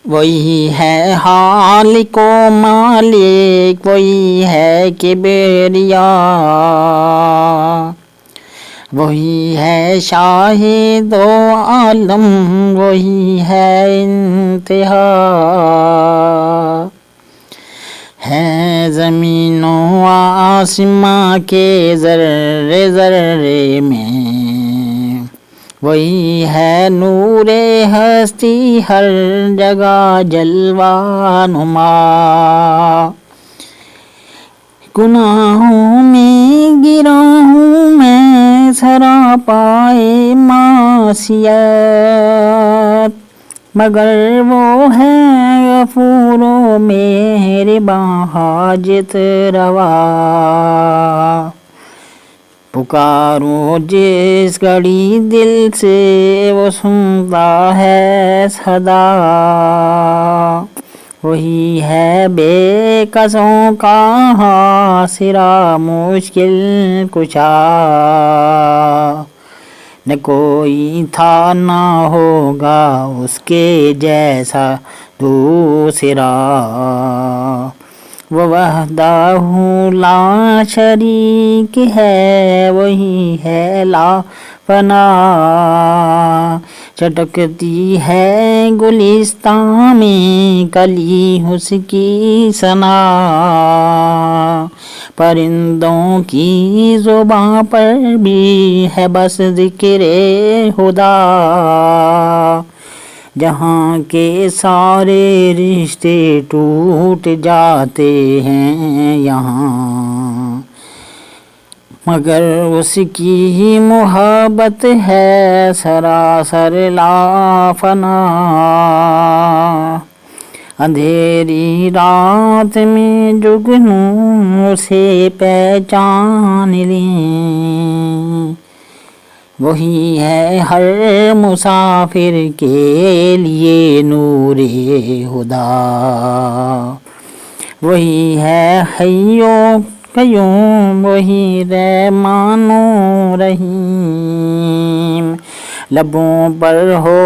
وہی ہے خالق و مالک، وہی ہے کبریا، وہی ہے شاہد و عالم، وہی ہے انتہا، ہے زمین و آسماں کے ذرے ذرے میں، وہی ہے نور ہستی ہر جگہ جلوہ نما، گناہوں میں گرا ہوں میں سراپائے معصیت، مگر وہ ہے غفور و مہرباں حاجت روا، پکارو جس گھڑی دل سے وہ سنتا ہے صدا، وہی ہے بے کسوں کا حاصرہ مشکل کشا، نہ کوئی تھا نہ ہوگا اس کے جیسا دوسرا، وہ وحدہ لا شریک ہے، وہی ہے لا فنا، چٹکتی ہے گلستان میں کلی اس کی ثنا، پرندوں کی زباں پر بھی ہے بس ذکر خدا، جہاں کے سارے رشتے ٹوٹ جاتے ہیں یہاں، مگر اس کی محبت ہے سراسر لا فنا، اندھیری رات میں جگنوں سے پہچان لیں، وہی ہے ہر مسافر کے لیے نور ہدا، وہی ہے حی و قیوم، وہی رحمان و رحیم، لبوں پر ہو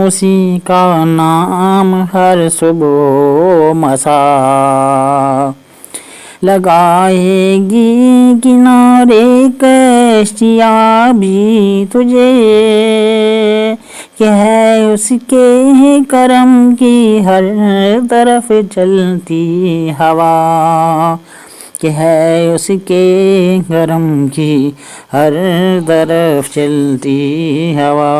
اسی کا نام ہر صبح و مساء، لگائے گی کنارے کشتیاں بھی تجھے، کہ ہے اس کے کرم کی ہر طرف چلتی ہوا، کہ ہے اس کے کرم کی ہر طرف چلتی ہوا۔